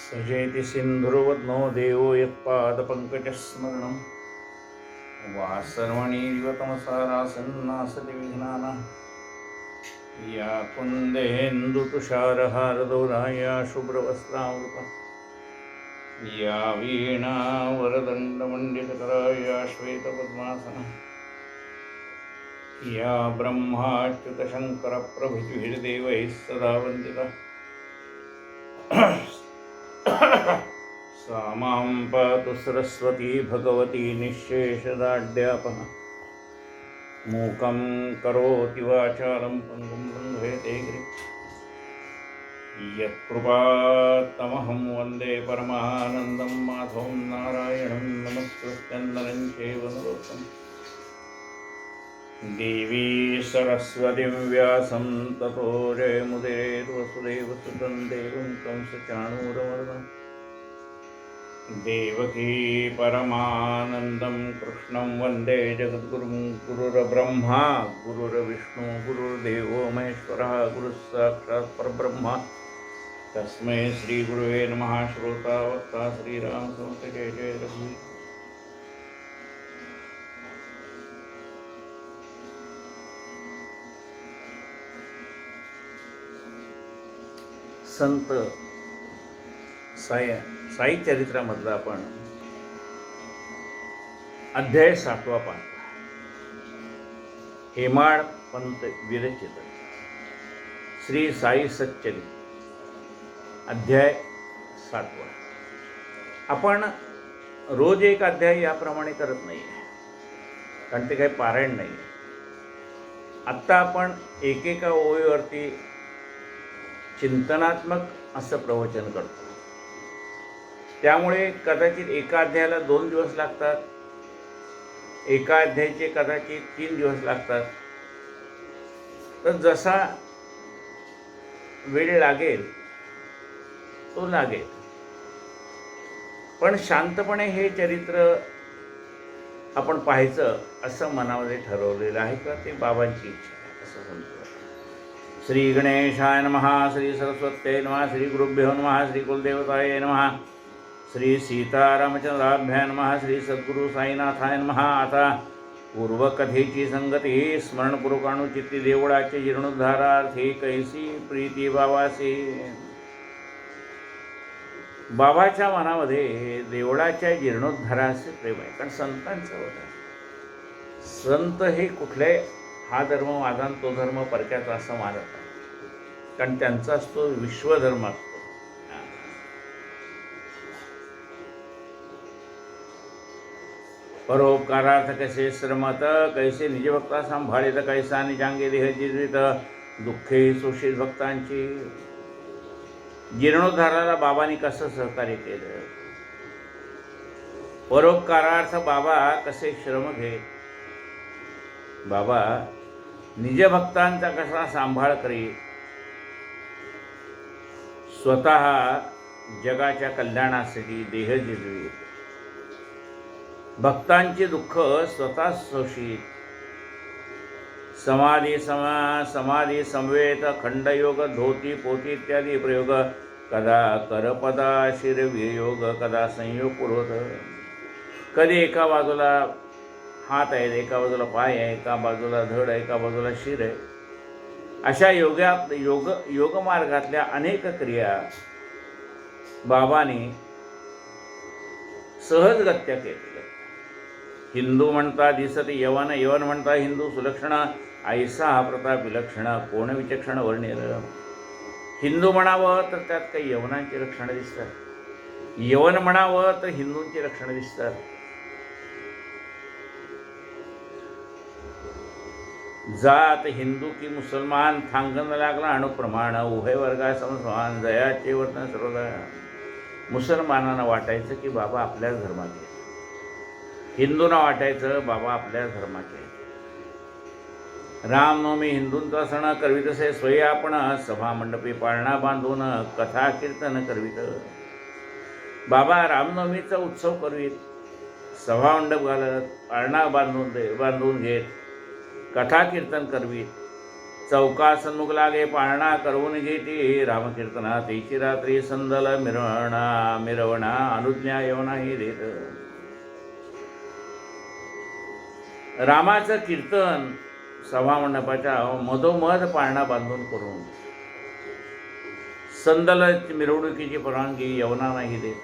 सजयति सिन्धुर्वदनो देवो यत्पादपङ्कजस्मरणं वासर्वणीरिव तमसारासन्नासति विघ्नानां या कुन्देन्दुतुषारहारदौरा या शुभ्रवस्त्रामृता या वीणावरदण्डमण्डितकरा या श्वेतपद्मासना या ब्रह्माच्युतशङ्करप्रभृतिभिर्देवैः सदा वन्दिता सा मां पातु सरस्वती भगवती निःशेषदाढ्यापः मूकं करोति वाचालं पङ्गुं लङ्घयते गिरिं यत्कृपात्तमहं वन्दे परमानन्दं माधवं नारायणं नमस्कृत्य नरं चैव नरोत्तमम् देवी सरस्वतीं व्यासं ततो जयमुदीरयेद्वसुदेवसुतं देवं कंसचाणूरमर्दनं देवकी परमानन्दं कृष्णं वन्दे जगद्गुरुं गुरुर्ब्रह्मा गुरुर्विष्णु गुरुर्देवो महेश्वरः गुरुः साक्षात् परब्रह्म तस्मै श्रीगुरुवे नमः। श्रोता वक्ता श्रीरामसमर्थ जय जय रघुवीर। संत साई चरित्रामधला आपण अध्याय 7वा पाहतो. हेमाड पंत विरचित श्री साई सच्चरित्र अध्याय 7वा. आपण रोज एक अध्याय याप्रमाणे करत नाही आहे, कारण ते काही पारायण नाही आहे. आत्ता आपण एकेका ओळीवरती चिंतनात्मक असं प्रवचन करतो. त्यामुळे कदाचित एका अध्यायाला 2 दिवस लागतात, एका अध्यायाचे कदाचित 3 दिवस लागतात. तर जसा वेळ लागेल तो लागेल, पण शांतपणे हे चरित्र आपण पाहायचं असं मनामध्ये ठरवलेलं आहे का ते बाबांची इच्छा आहे असं समजतो. श्री गणेशाय नमः, श्री सरस्वत्यै नमः, श्री गुरुभ्यो नमः, श्री कुलदेवताय नमः, श्री सीतारामचंद्राभ्याय नमः, श्री सद्गुरु साईनाथाय नमः. आता पूर्वकथेची संगती स्मरणपूर्वकानुचित्ती देवळाचे जीर्णोद्धारार्थी कैसी प्रीती बाबासी. बाबाच्या मनामध्ये देवळाच्या जीर्णोद्धाराचे प्रेम आहे, कारण संतांचं होतं. संत हे कुठले हा धर्म माझा तो धर्म परक्याचा असं मानत नाही, कारण त्यांचा असतो विश्वधर्म असतो. परोपकारार्थ कैसे श्रमत कैसे निजभक्ता सांभाळित कैसा निजांगे देह जीवित दुःखे सुशील भक्तांची. जीर्णोद्धाराला बाबांनी कसं सहकार्य केलं, परोपकारार्थ बाबा कसे श्रम घेत, बाबा निजभक्तांचा कसा सांभाळ करीत, स्वतः जगाच्या कल्याणासाठी देह जिजवीत, भक्तांचे दुःख स्वतः सोशीत, समाधी समवेत खंडयोग धोती पोती इत्यादी प्रयोग, कदा करपदा शिरवियोग कदा संयोग पुरवत. कधी एका बाजूला हात आहे, एका बाजूला पाय आहे, एका बाजूला धड आहे, एका बाजूला शिर आहे. अशा योग मार्गातल्या अनेक क्रिया बाबांनी सहजगत्या केल्या. हिंदू म्हणता दिसत यवन, यवन म्हणता हिंदू सुलक्षण, ऐसा हा प्रताप विलक्षण, कोण विचक्षण वर्णेल. हिंदू म्हणावं तर त्यात काही यवनांची लक्षणं दिसतात, यवन म्हणावं तर हिंदूंची लक्षणं दिसतात. जात हिंदू की मुसलमान थांगण लागला अनुप्रमाण, उभय वर्गा समसमान जयाचे वर्तन सर्वदा. मुसलमानांना वाटायचं की बाबा आपल्याच धर्माचे आहेत, हिंदूंना वाटायचं बाबा आपल्याच धर्माचे आहेत. रामनवमी हिंदूंचा सण करवी तसे स्वयं आपण, सभा मंडपी पाळणा बांधून कथा कीर्तन करवीत. बाबा रामनवमीचा उत्सव करवीत, सभा मंडप घालत पाळणा बांधून घेत, कथा कीर्तन करवीत. चौका सन्मुख लागे पाळणा करवून घेती रामकीर्तना तेची रात्री संदल मिरवणा अनुज्ञा येवनाही देत. रामाचं कीर्तन सभामंडपाच्या मधोमध पाळणा बांधून करून संदल मिरवणुकीची परवानगी यवना नाही देत.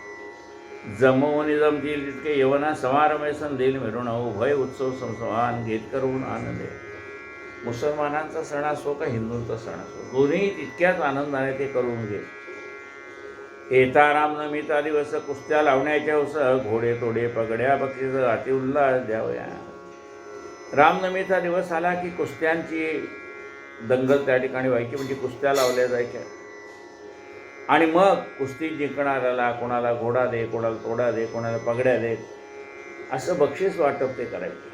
जमवून जमतील तितके यवना समारंभ संदेल मिरवण उभय उत्सव संसवान घेत करून आनंदे. मुसलमानांचा सण असो का हिंदूंचा सण असो, दोन्ही तितक्याच आनंदाने ते करून घेत. येता रामनवमीचा दिवस कुस्त्या लावण्याच्या उस घोडे तोडे पगड्या बक्षीस अति उल्हास द्यावया. रामनवमीचा दिवस आला की कुस्त्यांची दंगल त्या ठिकाणी व्हायची, म्हणजे कुस्त्या लावल्या जायच्या. आणि मग कुस्ती जिंकणाऱ्याला कोणाला घोडा दे, कोणाला तोडा दे, कोणाला पगड्या दे, असं बक्षीस वाटप ते करायचे.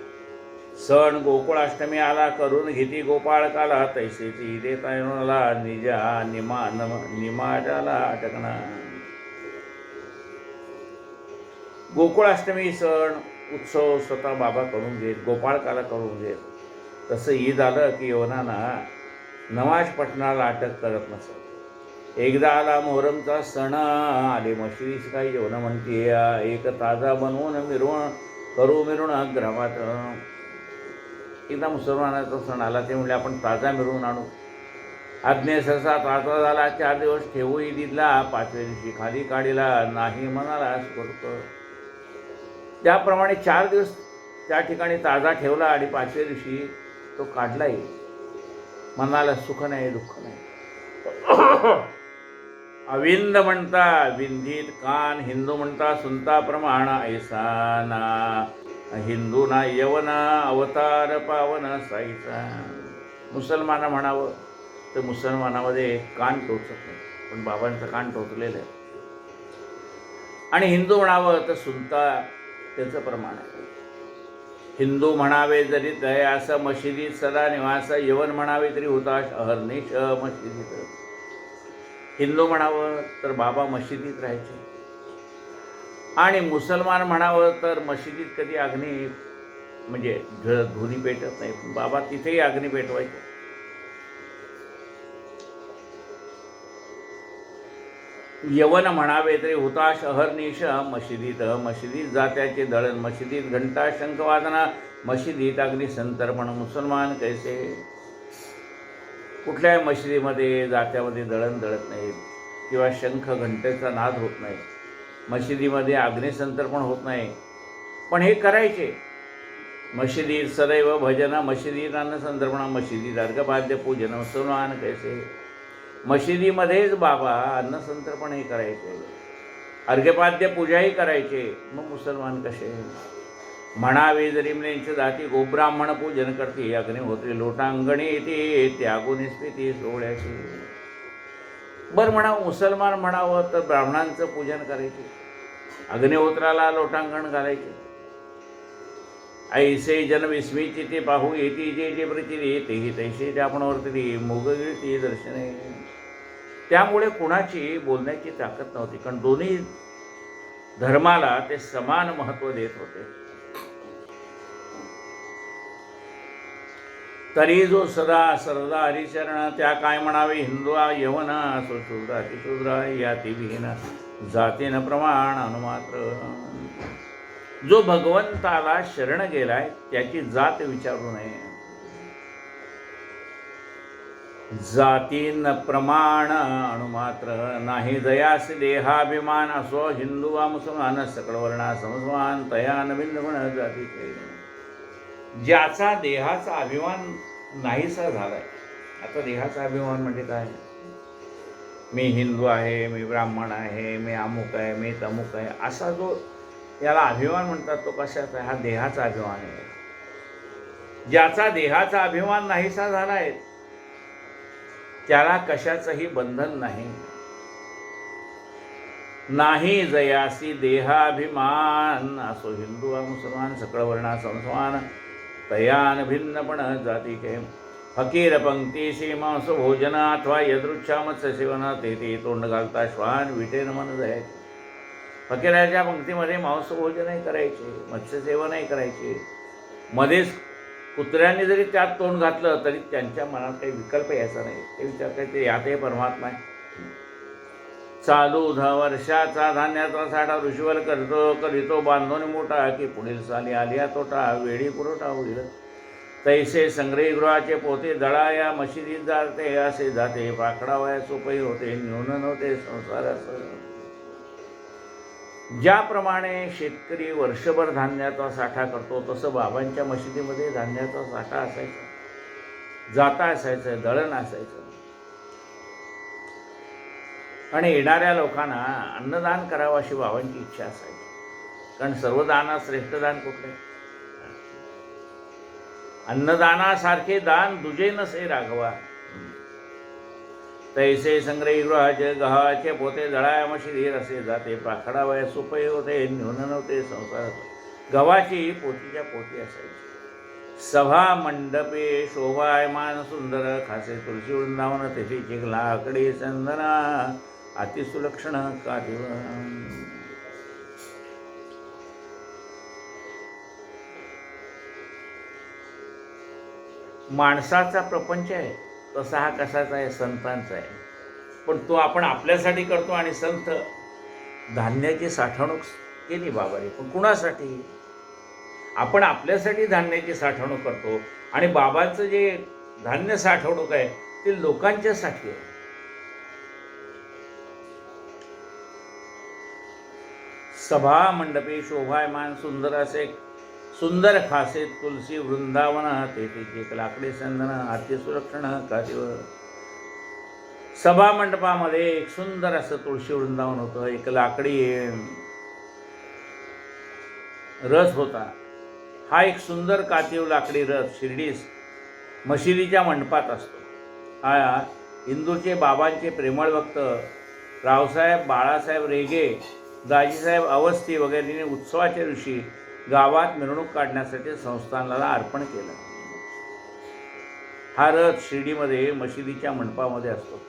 सण गोकुळाष्टमी आला करून घेती गोपाळकाला तैसेची देता येणाला निजा निमाजाला अटकणा. गोकुळाष्टमी सण उत्सव स्वतः बाबा करून घेत, गोपाळकाला करून घेत. तसं ईद आलं की यवनांना नमाज पठणाला अटक करत नसत. एकदा आला मोहरमचा सण आले मशिदीस काही यवना म्हणते एक ताजा बनवून मिरवून ग्रामात. एकदा मुसलमानाचा सण आला, ते म्हणले आपण ताजा मिरवून आणू. आज्ञे सहसा ताजा झाला, 4 दिवस ठेवू ईदीला, 5व्या दिवशी खाली काढीला नाही म्हणाला करतो. त्याप्रमाणे 4 दिवस त्या ठिकाणी ताजा ठेवला आणि 5व्या दिवशी तो काढलाही. मनाला सुख नाही दुःख नाही. अविंद म्हणता विंधित कान, हिंदू म्हणता सुनता प्रमाण ऐसा ना. हिंदू ना यवना अवतार पावन साईचा. मुसलमान म्हणावं तर मुसलमानामध्ये कान टोचत नाही, पण बाबांचं कान टोचलेलं आहे. आणि हिंदू म्हणावं तर सुनता त्याचं प्रमाण आहे. हिंदू म्हणावे जरी दयास मशिदीत सदा निवास, यवन म्हणावे तरी हुताश अहर्निश मशिदीत. हिंदू म्हणावं तर बाबा मशिदीत राहायचे, आणि मुसलमान म्हणावं तर मशिदीत कधी अग्नी म्हणजे धुनी पेटत नाही, बाबा तिथेही अग्नी पेटवायचे. यवन म्हणावे तरी हुताश अहर्निश मशिदीत जात्याचे दळण, मशिदीत घंटा शंख वादना, मशिदीत अग्नी संतर्पण. मुसलमान कैसे? कुठल्याही मशिदीमध्ये जात्यामध्ये दळण दळत नाही किंवा शंख घंटेचा नाद होत नाही, मशिदीमध्ये अग्निसंतर्पण होत नाही, पण हे करायचे. मशिदीत सदैव भजन, मशिदीत अन्नसंतर्पण, मशिदीत अर्घपाद्य पूजन. मुसलमान कैसे? मशिदीमध्येच बाबा अन्नसंतर्पणही करायचे, अर्घ्यपाद्य पूजाही करायचे. मग मुसलमान कसे? म्हणावे जरी म्लेंच जाती गोब्राह्मण पूजन करते, अग्निहोत्री लोटांगणी येते त्यागो निस्पिती सोहळ्याची. बरं म्हणावं मुसलमान म्हणावं तर ब्राह्मणांचं पूजन करायचे, अग्निहोत्राला लोटांगण घालायचे. ऐसे जन विस्मिती ते पाहू येते जे जे प्रचिती तेही तैसे आपण वर्तली मुग गिळती दर्शने. त्यामुळे कुणाची बोलण्याची ताकद नव्हती, कारण दोन्ही धर्माला ते समान महत्त्व देत होते. तरी जो सदा सरदा हरिशरण, त्या काय म्हणावे हिंदू यवना असो शूद्र अतिशूद्र या विहीन जातीन प्रमाण अनुमात्र. जो भगवंताला शरण गेलाय त्याची जात विचारू नये. जातीन प्रमाण अणुमात्र नाही दयास देहाभिमान, असो हिंदू वा मुसलमान सकळ वर्णा समसमान तयान भिन्न जातीचे. ज्याचा देहाचा अभिमान नाहीसा झालाय. आता देहाचा अभिमान म्हणजे काय? मी हिंदू आहे, मी ब्राह्मण आहे, मी अमुक आहे, मी तमुक आहे, असा जो याला अभिमान म्हणतात तो कशाचा आहे? हा देहाचा अभिमान आहे. ज्याचा देहाचा अभिमान नाहीसा झालाय त्याला कशाचंही बंधन नाही. नाही जयासी देहाभिमान, असो हिंदू वा मुसलमान सकळ वर्णा समसमान तयान भिन्नपण जाती के. फकीर पंक्ती सीमांस भोजन अथवा यदृच्छा मत्स्य सेवन, ते तोंड घालता श्वान विटेन मन जायचे. फकीराच्या पंक्तीमध्ये मांस भोजनही करायचे, मत्स्यसेवनही करायचे, मध्येच कुत्र्यांनी जरी त्यात तोंड घातलं तरी त्यांच्या मनात काही विकल्प यायचा नाही. ते विचारतात ते यातही परमात्मा आहे. चालू वर्षाचा धान्याचा साठा ऋषीवर करीतो बांधून मोठा, की पुढील साली आलिया तोटा वेळी पुरवठा होईल. तैसे संग्रही गृहाचे पोते दळाया मशिदीत जाते, असे जाते पाखडावया सोपई होते, न्यून नव्हते संसारास. ज्याप्रमाणे शेतकरी वर्षभर धान्याचा साठा करतो तसं बाबांच्या मशिदीमध्ये धान्याचा साठा असायचा, जाता असायचं, दळण असायचं. आणि येणाऱ्या लोकांना अन्नदान करावं अशी बाबांची इच्छा असायची. कारण सर्व दानात श्रेष्ठ दान कुठले? अन्नदानासारखे दान दुजे नसे राघवा. तैसे संग्रही गृहाचे गव्हाचे पोते दळाया मशिदीर, असे जाते पाखडावया सोपई होते, न्यून नव्हते संसारात. गव्हाची पोतीच्या पोती असायची. सभा मंडपे शोभायमान सुंदर, खासे तुळशी वृंदावन, तेथे चिखला आकडे चंदना, अतिसुलक्षण का देव. माणसाचा प्रपंच आहे तसा हा कशाचा आहे? संतांचा आहे. पण तो आपण आपल्यासाठी करतो. आणि संत धान्याची साठवणूक केली बाबाने, पण कुणासाठी? आपण आपल्यासाठी धान्याची साठवणूक करतो आणि बाबांचं जे धान्य साठवणूक आहे ते लोकांच्यासाठी आहे. सभा मंडपे शोभायमान सुंदर, असे सुंदर खासे तुलसी वृंदावन, तेथे एक लाकडी संदन, अतिसुलक्षण का देव. सभा मंडपामध्ये एक सुंदर असं तुळशी वृंदावन होतं. एक लाकडी रथ होता. हा एक सुंदर कातीव लाकडी रथ शिर्डीस मशिदीच्या मंडपात असतो. हा इंदूरचे बाबांचे प्रेमळ भक्त रावसाहेब बाळासाहेब रेगे, दाजीसाहेब अवस्थी वगैरेने उत्सवाच्या दिवशी गावात मिरवणूक काढण्यासाठी संस्थानाला अर्पण केलं. हा रथ शिर्डीमध्ये मशिदीच्या मंडपामध्ये असतो.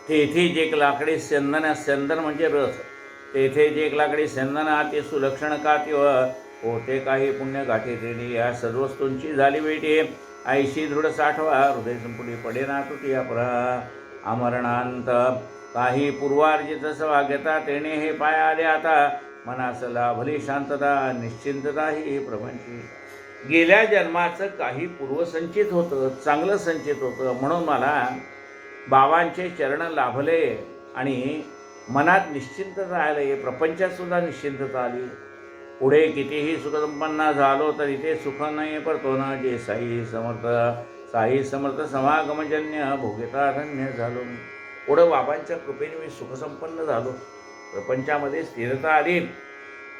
तेथे जे एक लाकडी चंदन म्हणजे रथ, तेथे जे एक लाकडी चंदन ते सुलक्षण का ते होते काही पुण्य गाठी रेडी. या सर्व वस्तूंची झाली भेटी, ऐशी दृढ साठवा, हृदय संपुटी पडेना तुटी अपरा. अमरणांत काही पूर्वार्जित सवा घेता, तेणे हे पाय आले आता, मनास लाभली शांतता, निश्चिंतता ही प्रपंची. गेल्या जन्माचं काही पूर्वसंचित होतं, चांगलं संचित होतं, म्हणून मला बाबांचे चरण लाभले आणि मनात निश्चिंतता आली, प्रपंचात सुद्धा निश्चिंतता आली. पुढे कितीही सुखसंपन्न झालो तर इथे सुख नाही पडतो ना, जे साई समर्थ समागमजन्य भोगिता धन्य झालो. पुढं बाबांच्या कृपेने मी सुखसंपन्न झालो, प्रपंचामध्ये स्थिरता आली.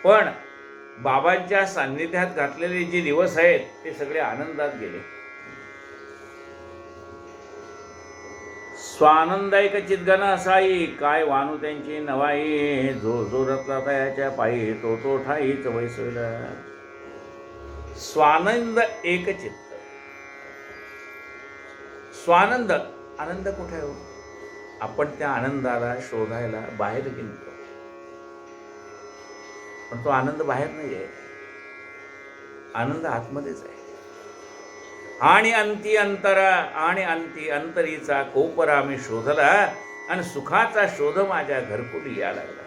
पण बाबांच्या सान्निध्यात घातलेले जे दिवस आहेत ते सगळे आनंदात गेले. स्वानंदायक चितगण असाई, काय वानू त्यांची नवाई, जो जो रतला तयाच्या पायी, तो तो ठाईच वैसविला. स्वानंद एक चित्त. स्वानंद, आनंद कुठे हो? आपण त्या आनंदाला शोधायला बाहेर गेलो, पण तो आनंद बाहेर नाही आहे, आनंद आतमध्येच आहे. आणि अंती अंतरीचा कोपरा मी शोधला, आणि सुखाचा शोध माझ्या घरकुली या लागला.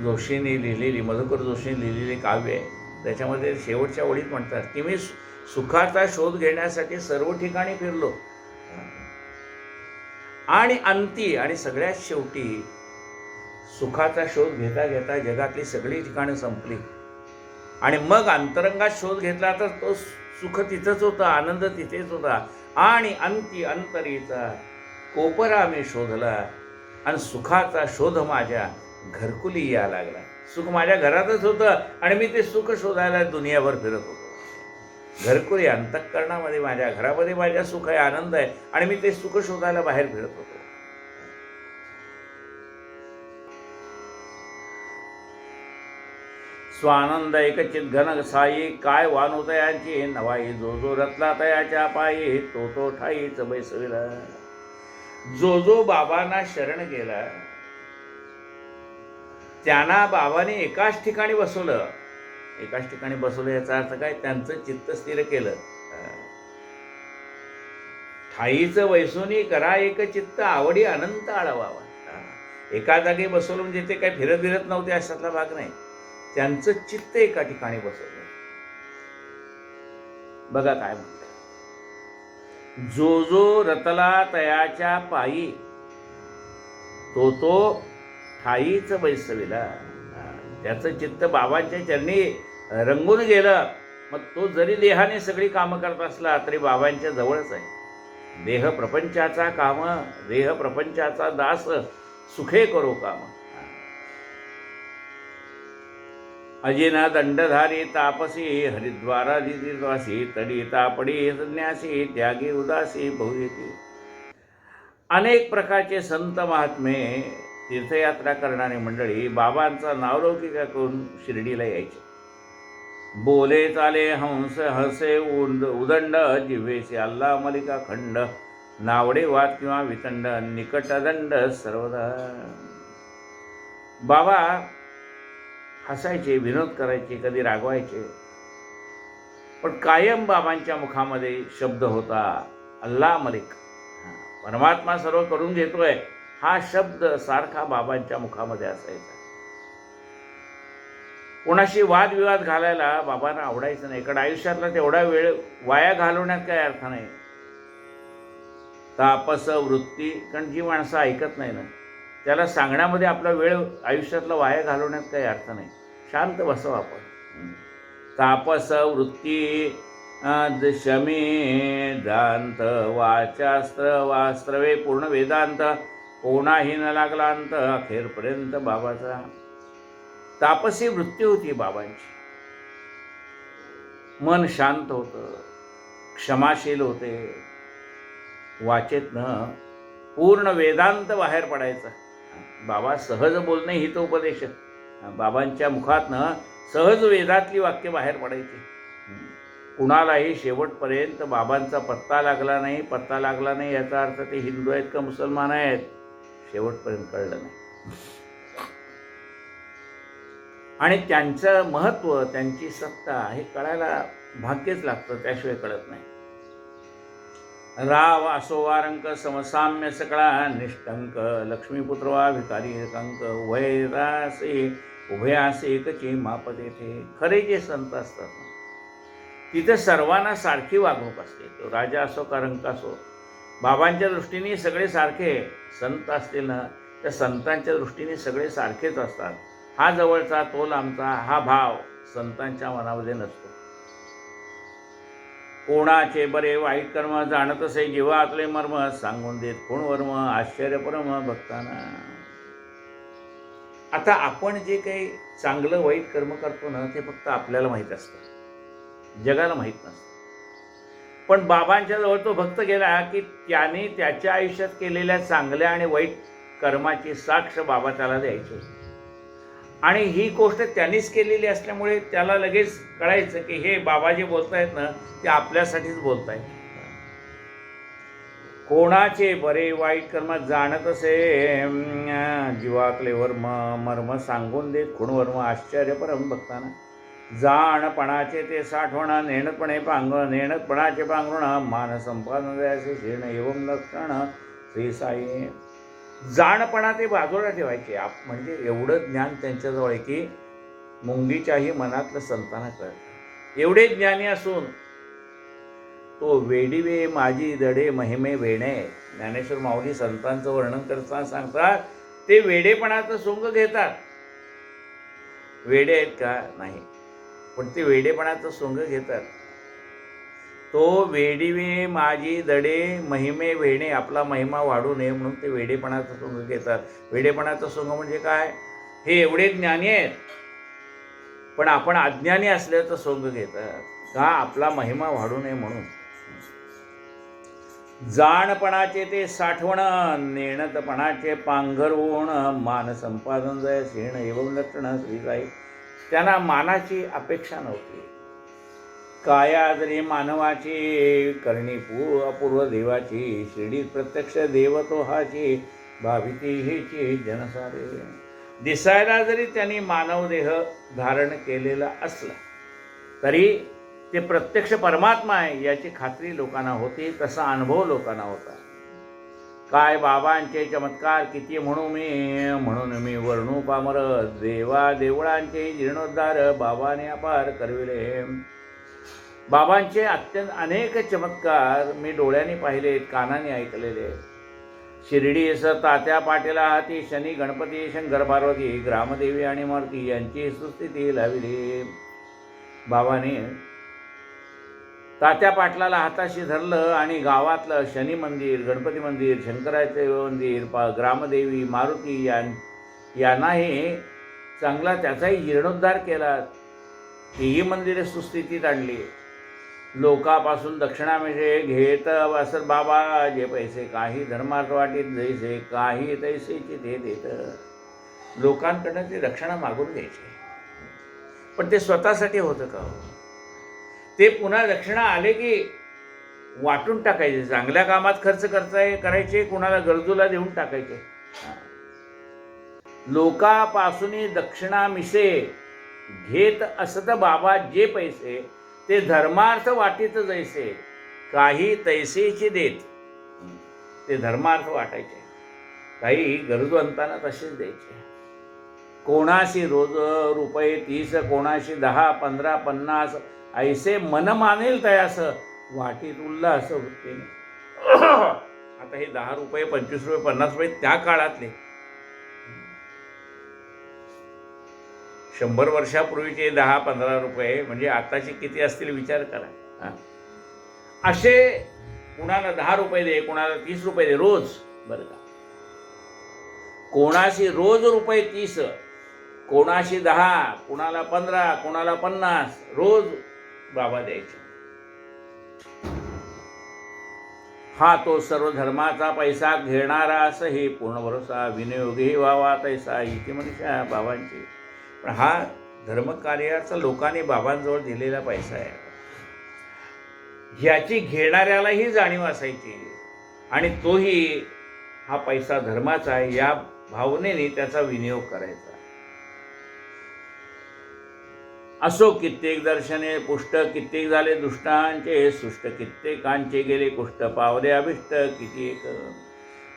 जोशींनी लिहिलेली, मधुकर जोशींनी लिहिलेले काव्य आहे. त्याच्यामध्ये शेवटच्या ओळीत म्हणतात की मी सुखाचा शोध घेण्यासाठी सर्व ठिकाणी फिरलो, आणि अंती आणि सगळ्यात शेवटी सुखाचा शोध घेता घेता जगातली सगळी ठिकाणं संपली. आणि मग अंतरंगात शोध घेतला तर तो सुख तिथंच होता, आनंद तिथेच होता. आणि अंती अंतरीचा कोपरा मी शोधला, आणि सुखाचा शोध माझ्या घरकुली या लागला. सुख माझ्या घरातच होतं आणि मी ते सुख शोधायला दुनियाभर फिरत होतो. घरकुली अंतःकरणामध्ये, माझ्या घरामध्ये माझ्या सुख आहे, आनंद आहे, आणि मी ते सुख शोधायला बाहेर फिरत होतो. स्वानंद एकचित घन साई, काय वानू तयाची नवाई, जो जो रतला तयाच्या पायी, तो तो ठाईच बैसविला. जो जो बाबांना शरण गेला त्यांना बाबाने एकाच ठिकाणी बसवलं. एकाच ठिकाणी बसवलं याचा अर्थ काय? त्यांचं चित्त स्थिर केलं. ठाईचं वैसुनी करा एक चित्त, आवडी अनंत आळवावा. एका जागी बसवलं म्हणजे ते काही फिरत फिरत नव्हते अशातला भाग नाही. त्यांचं चित्त एका ठिकाणी बसवलं. बघा काय म्हणतात, जो जो रतला तयाच्या पायी, तो तो ठाईच बैसविला. त्याचं चित्त बाबांच्या चरणी रंगून गेलं. मग तो जरी देहाने सगळी कामं करत असला तरी बाबांच्या जवळच आहे. देह प्रपंचाचा काम, देह प्रपंचाचा दास, सुखे करो काम. अजिना दंडधारी तापसी, हरिद्वारादिवासी, तडी तापडी संन्यासी, त्यागी उदासी बहुयती. अनेक प्रकारचे संत महात्मे, तीर्थयात्रा करणारी मंडळी बाबांचा नावलौकिक करून शिर्डीला यायचे. बोले चाले हंस हसे उदंड, जिव्हेसे अल्ला मलिका खंड, नावडे वाद किंवा वितंड, निकटदंड सर्वदा. बाबा हसायचे, विनोद करायचे, कधी रागवायचे, पण कायम बाबांच्या मुखामध्ये शब्द होता अल्ला मलिक, परमात्मा सर्व करून घेतोय, हा शब्द सारखा बाबांच्या मुखामध्ये असायचा. कोणाशी वादविवाद घालायला बाबांना आवडायचं नाही, कारण आयुष्यातला तेवढा वेळ वाया घालवण्यात काही अर्थ नाही. तापस वृत्ती, कारण जी माणसं ऐकत नाही ना, त्याला सांगण्यामध्ये आपला वेळ आयुष्यातला वाया घालवण्यात काही अर्थ नाही. शांत बसव आपण. तापस वृत्ती शमी दांत, वाचास्त्र वास्त्रवे पूर्ण वेदांत, कोणाही न लागला अंत, अखेरपर्यंत बाबाचा. तापसी वृत्ती होती बाबांची. मन शांत होतं, क्षमाशील होते, वाचेतनं पूर्ण वेदांत बाहेर पडायचा. बाबा सहज बोलणे हितोपदेश, बाबांच्या मुखातनं सहज वेदातली वाक्य बाहेर पडायची. कुणालाही शेवटपर्यंत बाबांचा पत्ता लागला नाही. पत्ता लागला नाही याचा अर्थ ते हिंदू आहेत का मुसलमान आहेत शेवटपर्यंत कळलं नाही. आणि त्यांचं महत्त्व, त्यांची सत्ता हे कळायला भाग्यच लागतं, त्याशिवाय कळत नाही. राव असो वारंक, समसाम्य सकळा निष्टंक, लक्ष्मीपुत्र वा भिकारी कंक, उभयरासे उभयासे एकची माप देते. खरे जे संत असतात ना, तिथे सर्वांना सारखी वागणूक असते. तो राजा असो का रंक असो, बाबांच्या दृष्टीने सगळे सारखे. संत असतील ना, त्या संतांच्या दृष्टीने सगळे सारखेच असतात. हा जवळचा तो लांबचा हा भाव संतांच्या मनामध्ये नसतो. कोणाचे बरे वाईट कर्म, जाणत असे जीवातले मर्म, सांगून देत कोण वर्म, आश्चर्य परम भक्तांना. आता आपण जे काही चांगलं वाईट कर्म करतो ना, ते फक्त आपल्याला माहीत असतं, जगाला माहीत नसतं. पण बाबांच्या जवळ तो भक्त गेला की त्याने त्याच्या आयुष्यात केलेल्या चांगल्या आणि वाईट कर्माची साक्ष बाबा त्याला द्यायचे. आणि ही गोष्ट त्यांनीच केलेली असल्यामुळे त्याला लगेच कळायचं की हे बाबा जे बोलतायत ना, ते आपल्यासाठीच बोलतायत. कोणाचे बरे वाईट कर्म, जाणत असे जीवातले वर्म, मर्म सांगून देत खुणवर्म, आश्चर्य परम भक्तांना. जाणपणाचे ते साठवण, नेणतपणे पांघरण, नेणतपणाचे पांघरुण, मान संपादन द्यायचे शीर्ण, एवं लक्षण श्री साई. जाणपणा ते बाजूला ठेवायचे. म्हणजे एवढं ज्ञान त्यांच्याजवळ आहे की मुंगीच्याही मनातलं संतांना कळतं. एवढे ज्ञानी असून तो वेडीवे माझी दडे महिमे वेणे. ज्ञानेश्वर माऊली संतांचं वर्णन करताना सांगतात, ते वेडेपणाचं सोंग घेतात. वेडे आहेत का? नाही, पण ते वेडेपणाचं सोंग घेतात. तो वेडीवे माझी दडे महिमे वेणे, आपला महिमा वाढू नये म्हणून ते वेडेपणाचं सोंग घेतात. वेडेपणाचं सोंग म्हणजे काय? हे एवढे ज्ञानी आहेत पण आपण अज्ञानी असल्याचं सोंग घेतात का? आपला महिमा वाढू नये म्हणून. जाणपणाचे ते साठवण, नेणतपणाचे पांघरुण, मान संपादन जय शीण एवं लक्षण श्री साई. त्यांना मानाची अपेक्षा नव्हती. काया जरी मानवाची, करणी अपूर्व देवाची, शिर्डीत प्रत्यक्ष देव तो हाची, भाविती हेची जनसारे. दिसायला जरी त्यांनी मानव देह धारण केलेला असला तरी ते प्रत्यक्ष परमात्मा आहे याची खात्री लोकांना होती, तसा अनुभव लोकांना होता. काय बाबांचे चमत्कार किती म्हणून मी वर्णू पामर, देवा देवळांचे जीर्णोद्धार बाबाने अपार करविले. बाबांचे अत्यंत अनेक चमत्कार मी डोळ्यांनी पाहिलेत, कानाने ऐकलेले. शिर्डीस तात्या पाटीला हाती शनी गणपती शंकर पार्वती ग्रामदेवी आणि मूर्ती यांची सुस्थिती लाविली. बाबाने तात्या पाटलाला हाताशी धरलं आणि गावातलं शनी मंदिर, गणपती मंदिर, शंकराचे मंदिर, ग्रामदेवी, मारुती यांनाही चांगला त्याचाही जीर्णोद्धार केला. ही मंदिरे सुस्थितीत आणली. लोकापासून दक्षिणा म्हणजे घेत असत बाबा जे पैसे, काही धर्मार्थ वाटीत जैसे, काही तैसेची ते देत. लोकांकडनं ते दक्षिणा मागून घ्यायचे, पण ते स्वतःसाठी होतं का? ते पुन्हा दक्षिणा आले की वाटून टाकायचे. चांगल्या कामात खर्च करायचे, कुणाला गरजूला देऊन टाकायचे. लोकापासून दक्षिणा मिसे घेत असत बाबा जे पैसे, ते धर्मार्थ वाटीत जैसे, काही तैसेची देत. ते धर्मार्थ वाटायचे, काही गरजवंतांना तसेच द्यायचे. कोणाशी रोज रुपये 30, कोणाशी 10, 15, 50 ऐसे मन मानेल तयास वाटीत उल्हास वृत्तीने. आता हे 10 रुपये, 25 रुपये, 50 रुपये त्या काळातले. 100 वर्षापूर्वीचे 10-15 रुपये म्हणजे आताचे किती असतील विचार करा. असे कुणाला 10 रुपये दे, कुणाला 30 रुपये दे रोज. बरं का, कोणाशी रोज रुपये 30, कोणाशी 10, कुणाला 15, कुणाला 50 रोज बाबा द्यायचे. हा तो सर्व धर्माचा पैसा घेणारा असही पूर्ण भरोसा, विनियोगी व्हावा तैसा इथे मनुष्या बाबांची. पण हा धर्मकार्याचा लोकांनी बाबांजवळ दिलेला पैसा आहे, ह्याची घेणाऱ्यालाही जाणीव असायची आणि तोही हा पैसा धर्माचा आहे या भावनेने त्याचा विनियोग करायचा. असो कित्येक दर्शने पुष्ट, कित्येक झाले दुष्टांचे सुष्ट, कित्येकांचे गेले कुष्ट, पावले अभिष्ट किती एक.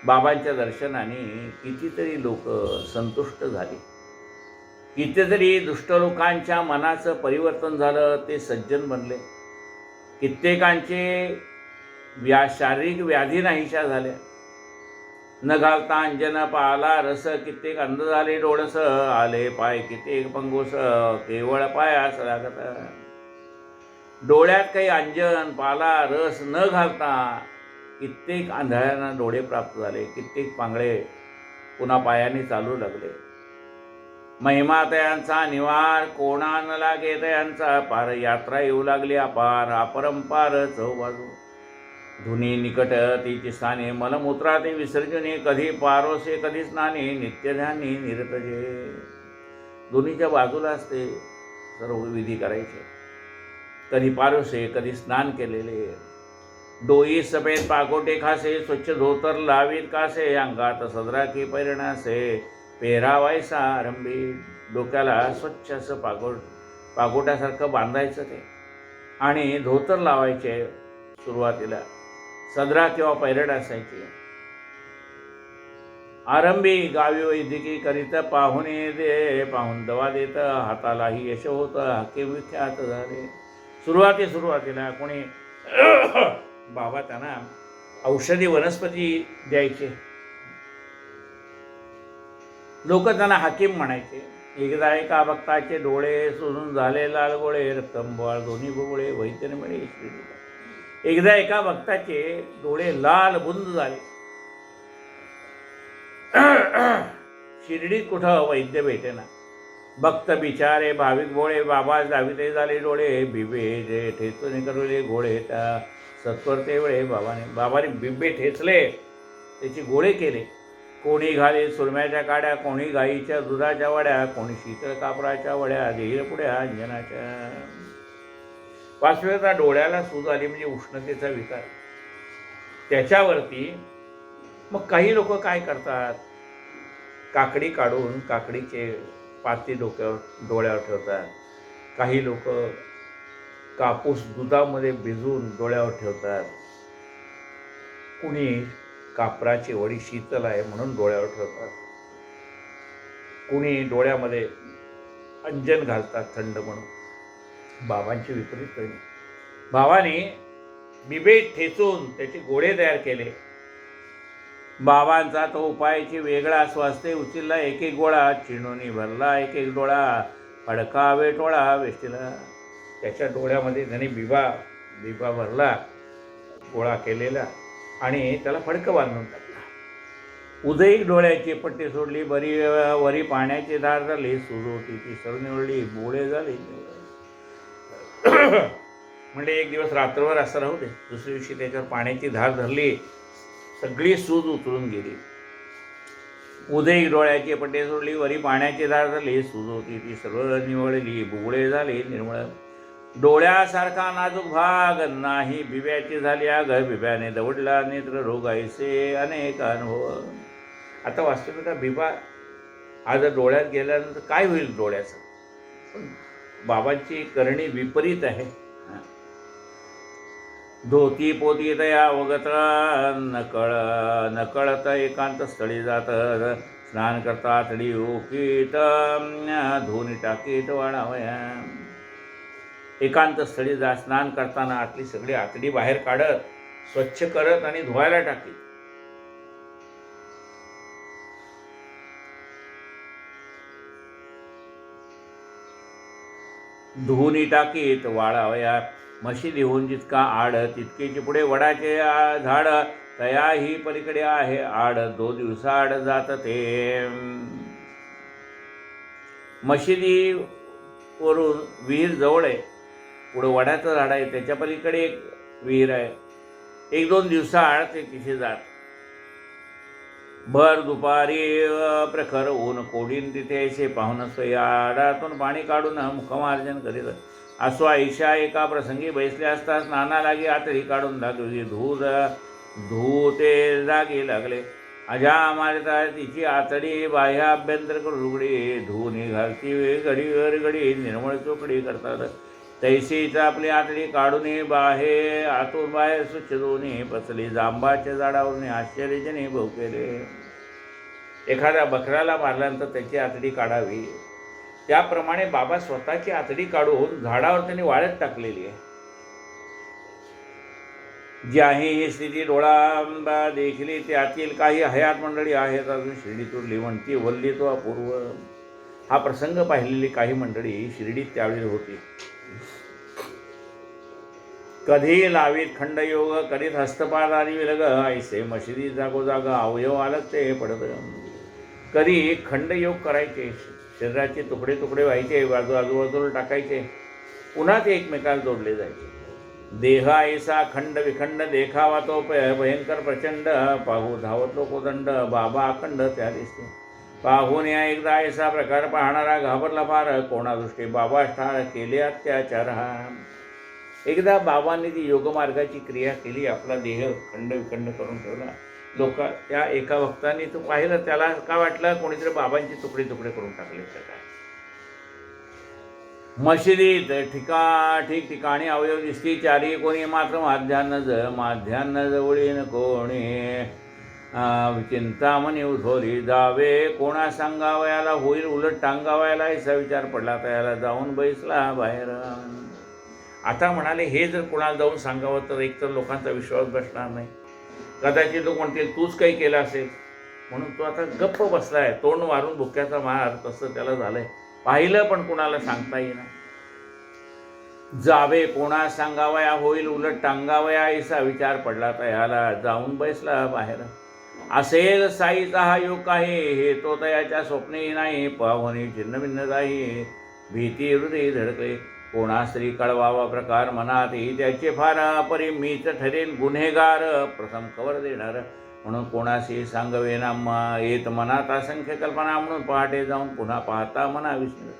बाबांच्या दर्शनाने कितीतरी लोक संतुष्ट झाले, कितीतरी दुष्ट लोकांच्या मनाचं परिवर्तन झालं, ते सज्जन बनले. कित्येकांचे शारीरिक व्याधी नाहीशा झाल्या. न घालता अंजन पाला रस, कित्येक अंध झाले डोळस, आले पाय कित्येक पंगोस, केवळ पायास लागत. डोळ्यात काही अंजन पाला रस न घालता कित्येक आंधळ्यांना डोळे प्राप्त झाले, कित्येक पांगळे पुन्हा पायाने चालू लागले. महिमा तयांचा निवार, कोणा न लागे तयांचा पार, यात्रा येऊ लागली अपार अपरंपार चौबाजू. धुनी निकट तिची स्थाने, मलमूत्राते विसर्जने, कधी पारोसे कधी स्नाने, नित्यध्यानी निरतजे. दोन्हीच्या बाजूला असते सर्व विधी करायचे. कधी पारोसे कधी स्नान केलेले, डोई सफेद पाकोटे खासे, स्वच्छ धोतर लावीत कासे, अंगात सदरा की पैरणासे, पेहरावायचा आरंभी. डोक्याला स्वच्छ असं पागोट्यासारखं बांधायचं ते आणि धोतर लावायचे. सुरुवातीला सदरा किंवा पैरड असायची. आरंभी गावी वैद्यकी करीत, पाहुणे दे पाहून दवा देत, हातालाही यश होतं हाके विख्यात झाले. सुरुवातीला कोणी बाबा त्यांना औषधी वनस्पती द्यायचे, लोक त्यांना हाकीम म्हणायचे. एकदा एका भक्ताचे डोळे सोडून झाले लाल गोळे, रक्तंबळ दोन्ही भोवळे वैद्यने मिळे शिर्डीला. एकदा एका भक्ताचे डोळे लाल बुंद झाले. शिर्डीत कुठं वैद्य भेटेना. भक्त बिचारे भाविक भोळे, बाबा जाविते झाले डोळे, बिबे जे ठेचून करवले गोळे, सत्वर ते वेळे बाबाने बिबे ठेचले, त्याचे गोळे केले कोणी घाले सुरम्याच्या काड्या, कोणी गाईच्या दुधाच्या वड्या, कोणी शीतळ कापराच्या वड्या, देईल पुढ्या अंजनाच्या. वास्तविकता डोळ्याला सूज आली म्हणजे उष्णतेचा विकार. त्याच्यावरती मग काही लोक काय करतात, काकडी काढून काकडीचे पाती डोळ्यावर ठेवतात. काही लोक कापूस दुधामध्ये भिजवून डोळ्यावर ठेवतात. कुणी कापराची वडी शीतल आहे म्हणून डोळ्यावर ठेवतात. कुणी डोळ्यामध्ये अंजन घालतात थंड म्हणून. बाबांची विपरीत करणे. बाबांनी बिबे ठेचून त्याचे गोळे तयार केले. बाबांचा तो उपायाची वेगळा स्वास्थ्य उचलला. एक एक गोळा चिणोनी भरला, एक एक डोळा फडका वेटोळा वेष्टीला. त्याच्या डोळ्यामध्ये त्याने बिबा भरला गोळा केलेला आणि त्याला फडकं बांधून टाकला. उदयिक डोळ्याची पट्टी सोडली, वरी पाण्याची धार झाली, सूज होती ती सर निवडली, बोळे झाले. म्हणजे एक दिवस रात्रभर असं राहू दे, दुसऱ्या दिवशी त्याच्यावर पाण्याची धार धरली, सगळी सूज उचलून गेली. उदयिक डोळ्याची पट्टी सोडली, वरी पाण्याची धार झाली, सूज होती ती सर्व निवळली, बुगळे झाले निर्मळ. डोळ्यासारखा नाजूक भाग नाही बिब्याची झाली आग, बिब्याने दवडला नेत्र रोगायचे अनेक अनुभव. आता वास्तविकता बिबा आज डोळ्यात गेल्यानंतर काय होईल डोळ्याचं? पण बाबांची करणी विपरीत आहे. धोती पोती तया अवगत नकळत एकांत स्थळी जात, स्नान करता तडी ओकीत धुनी टाकीत वाढावया. एकांत स्थळी जा, स्नान करताना आतली सगळी आतडी बाहेर काढत, स्वच्छ करत आणि धुवायला टाकीत. धुनी टाकीत वाळावया. म्हशी देऊन जितका आड, तितकेची पुढे वडाचे झाड, तयाही पलीकडे आहे आड, 2 दिवसाआड जात ते. मशिदी वरून विहीर जवळ आहे, पुढं वडाचं झाड आहे, त्याच्या पलीकडे एक विहीर आहे. 1-2 दिवसाआड ते तिथे जात. भर दुपारी प्रखर ऊन कोडीन तिथे असे पाहुण सोया, आडातून पाणी काढून मुखमार्जन करीत. असो आईशा एका प्रसंगी बैसले असता स्नाना लागी आतडी काढून लागली. धूते जागी लागले. अजा मारता तिची आतडी बाह्याभ्यंतर करून उघडी, धुनी घालती घडीवर घडी निर्मळ चोकडी करतात. तैसीच आपली आतडी काढून बाहे आतून बाहेर स्वच्छ दोन्ही पचली. जांबाच्या झाडावरून आश्चर्यजने भोवकेले. एखाद्या बकऱ्याला मारल्यानंतर त्याची आतडी काढावी, त्याप्रमाणे बाबा स्वतःची आतडी काढून झाडावर त्यांनी वाळत टाकलेली आहे. ज्याही ही स्थिती डोळा देखली, त्यातील काही हयात मंडळी आहेत अजून शिर्डीतून लिवणती वल्ली तो अपूर्व. हा प्रसंग पाहिलेली काही मंडळी शिर्डीत त्यावेळी होती. कधी लावीत खंडयोग, कधीत हस्तपाद आदी विलग, ऐसे मशिदी जागोजाग अवयव आलत ते पडत. कधी खंडयोग करायचे, शरीराचे तुकडे तुकडे व्हायचे, आजूबाजूला टाकायचे, पुन्हा ते एकमेकाला जोडले जायचे. देह ऐसा खंड विखंड देखावा तो भयंकर प्रचंड, पाहू धावतो कोदंड बाबा अखंड त्या दिसते. पाहून या एकदा ऐसा प्रकार पाहणारा घाबरला फार, कोणा दृष्टी बाबा ठार केले अत्याचार. एकदा बाबांनी ती योगमार्गाची क्रिया केली, आपला देह खंड विखंड करून ठेवला. लोक त्या एका भक्तांनी तो पाहिलं, त्याला का वाटलं कोणीतरी बाबांची तुकडे तुकडे करून टाकले तर काय. मशिदीत ठिकठिकाणी अवयव दिसती चारी, कोणी मात्र माध्यान्न जवळीन कोणी. चिंतामणी उठवली जावे, कोणा सांगावयाला होईल उलट टांगावयाला, असा विचार पडला त्याला. जाऊन बैसला बाहेर. आता म्हणाले हे जर कोणाला जाऊन सांगावं तर एकतर लोकांचा विश्वास बसणार नाही, कदाचित तो म्हणतील तूच काही केलं असेल, म्हणून तो आता गप्प बसलाय, तोंड मारून भुक्याचा मार, तसं त्याला झालंय. पाहिलं पण कोणाला सांगता येईना. जावे कोणा सांगावया होईल उलट टांगावया, असा विचार पडला तयाला. जाऊन बैसला बाहेर. असेल साईचा हा योग आहे, हे तो तयाच्या स्वप्नेही नाही. पाहुणी छिन्नभिन्न जाई, भीती हृदय धडकले. कोणा स्त्री कळवावा प्रकार मनात, त्याचे फार परी मीच ठरेन गुन्हेगार. प्रथम कवर देणार म्हणून कोणाशी सांगवे नामा येत मनात असंख्य कल्पना, म्हणून पहाटे जाऊन पुन्हा पाहता मना विस्मय.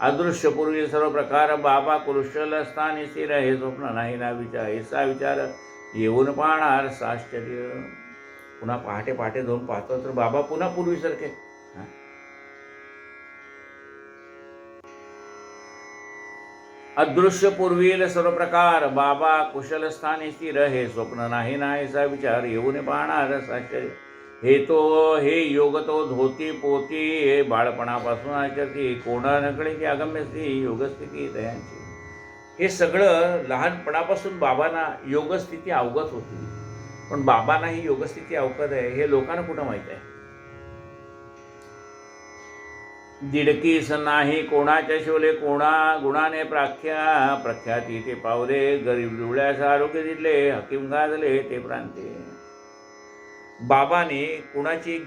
अदृश्य पूर्वी सर्व प्रकार बाबा कुशल स्थानी स्थिर, हे स्वप्न नाही ना विचार, ऐसा विचार येऊन पाहणार साश्चर्य. पुन्हा पहाटे पहाटे जाऊन पाहतो तर बाबा पुन्हा पूर्वीसारखे. अदृश्य पूर्वील सर्व प्रकार बाबा कुशल स्थानी स्थिर, हे स्वप्न नाही ना ऐसा विचार येऊन पाहणार साश्चर्य. हे योग तो धोती पोती, हे बाळपणापासून आचरती, कोणा नकळे की अगम्य स्थिती योगस्थिती दयांची. हे सगळं लहानपणापासून बाबांना योगस्थिती अवगत होती, पण बाबांना ही योगस्थिती अवगत आहे हे लोकांना कुठं माहित आहे. दिडकीस नाही कोणाच्या शिवले, कोणा गुणाने प्रख्याती ते पावले, गरीब जुळल्यास आरोग्य दिले, हकीम गाजले ते प्रांते. बाबाने कुणाची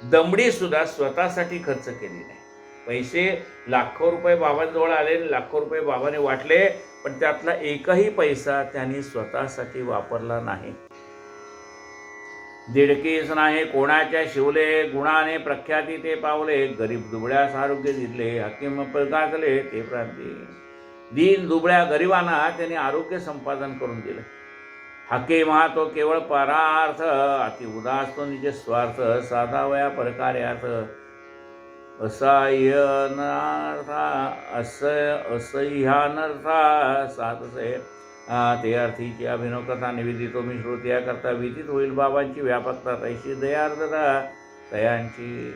दमडी सुद्धा स्वतःसाठी खर्च केली नाही. पैसे लाखो रुपये बाबांजवळ आले, लाखो रुपये बाबाने वाटले, पण त्यातला एकही पैसा त्यांनी स्वतःसाठी वापरला नाही. दिडकीस नाही कोणाच्या शिवले, गुणाने प्रख्याती ते पावले, गरीब दुबळ्यास आरोग्य दिले, हकीम गाजले ते प्रांती. दीन दुबळ्या गरिबांना त्यांनी आरोग्य संपादन करून दिलं. हकीम हा तो केवळ परार्थ, अति उदास तो निज स्वार्थ, साधा वया परकार्यार्थ, असह्यानर्था सातसे ते अर्थीची अभिनव कथा निवेदितो मी श्रोत्या करता, विदित होईल बाबांची व्यापकता तैशी दयार्धता दयांची.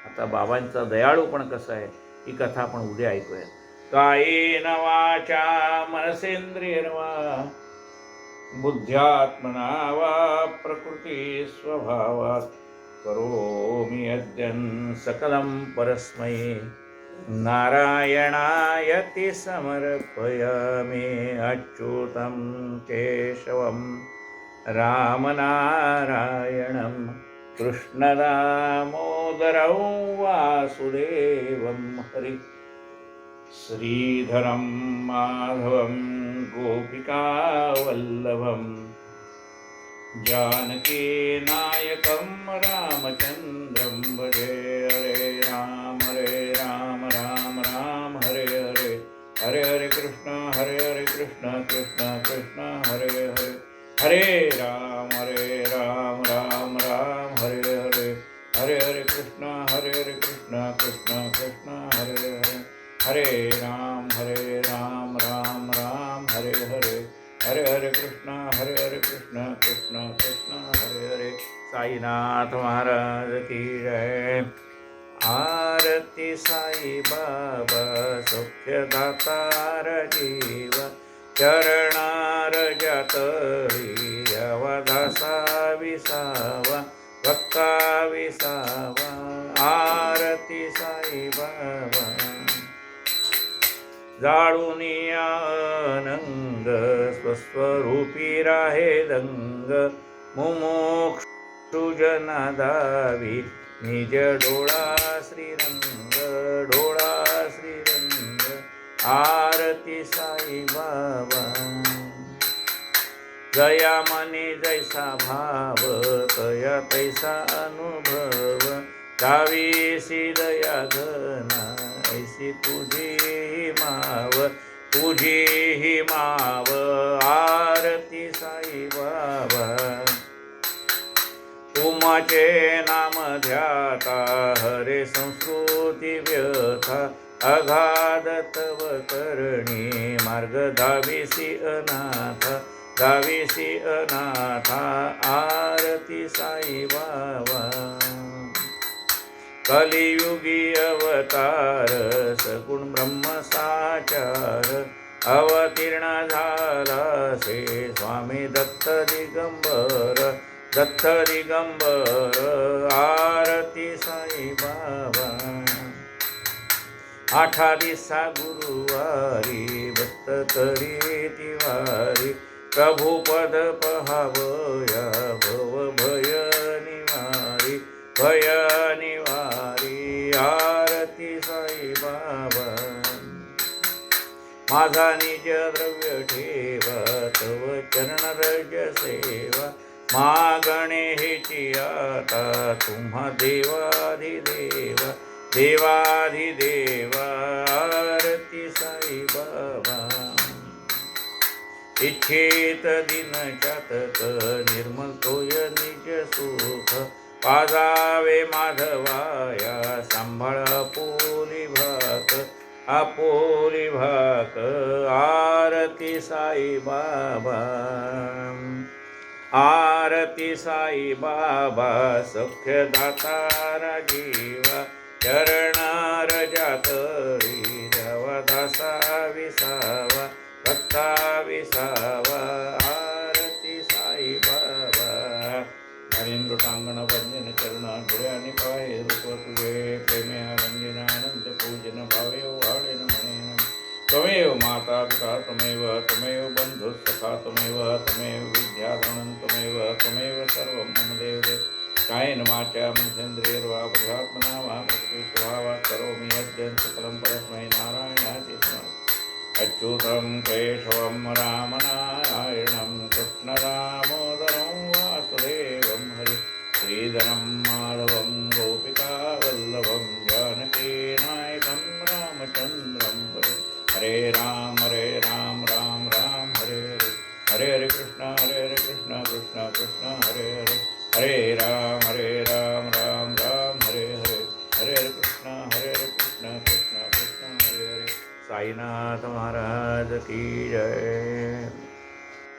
आता बाबांचा दयाळूपण कसं आहे ही कथा आपण उद्या ऐकूया. कायेन वाचा मनसेंद्रियेण वा बुद्ध्यात्मना वा प्रकृती स्वभावात् करोमि यद्यं सकलं परस्मै नारायणायति समर्पयामि. अच्युतं केशवं रामनारायणं कृष्णदामोदरं वासुदेवं हरि. श्रीधरं माधवं गोपिकावल्लभं जानकीनायकं रामचन्द्रं भजे. हरे राम राम राम हरे हरे, हरे हरे कृष्ण कृष्ण कृष्ण हरे हरे, हरे राम राम राम हरे हरे, हरे हरे कृष्ण कृष्ण कृष्ण हरे हरे, हरे राम राम हरे हरे, हरे हरे कृष्ण कृष्ण कृष्ण हरे हरे. साईनाथ महाराज की जय. आरती साई बाबा सौख्यदातार जीव, चरणार जातळी अवदासा विसावा, भक्ता विसावा. आरती साई बाबा जाळूनी आनंद, स्वस्वरूपी राहे दंग, मुमुक्षु जना दावी निज डोळा श्रीरंग, डोळा श्रीरंग. आरती साई बाबा जया मने जैसा भाव, तया तैसा अनुभव, गावीसी दया घना ऐसी तुझी माव, तुझी ही माव. आरती साई बाबा तुमाचे नाम ध्याता, हरे संस्कृती व्यथा, अगाध तव करणी मार्ग धाविसी अनाथा, धाविसी अनाथा. आरती साई बाबा कलियुगी अवतार, सगुण ब्रह्म साचार, अवतीर्ण झाला से स्वामी दत्त दिगंबर, दत्त दिगंबर. आरती साई बाबा आठा दिसा गुरुवारी, भक्त करी तिवारी, प्रभू पद पहावया, भव भय निवारी, भय निवारी. आरती साई बाबा माझा निज द्रव्य ठेवा, तव चरण रज सेवा, मागणे हेची आता तुम्हा देवाधिदेव देवाधिदेव आरती साईबाबा इच्छेत दिन चातक निर्मल तोय निज सुख पाजावे माधवाया सांभाळ आपोली भाक आरती साईबाबा आरती साईबाबा सख्य दातारा जीवा चरणार जातळी देवदासा विसावा भक्ता विसावा आरती साईबाबा नरेंद्रटांगण वंदन चरण धुळे आणि पाय रूप तुझे प्रेमे रंजन आनंद पूजन भावे वाळेन म्हणेन त्वमेव माता पिता त्वमेव बंधु सखा त्वमेव विद्याधनं त्वमेव सर्वं मम देवदेव कायेन वाचा मनसेन्द्रियर्वा बुद्ध्यात्मना वा प्रकृति स्वभावात् करोमि यद्यं सकलं परस्मै नारायणाय स्मरामि अच्युतं केशवं रामनारायणं कृष्णदामोदरं वासुदेवं हरि श्रीधरं माधवं गोपिकावल्लभं जानकीनायकं रामचन्द्रं हरे राम राम राम हरे हरे हरे कृष्ण कृष्ण कृष्ण हरे हरे राम राम राम हरे हरे हरे कृष्ण कृष्ण कृष्ण हरे हरे साईनाथ महाराज की जय।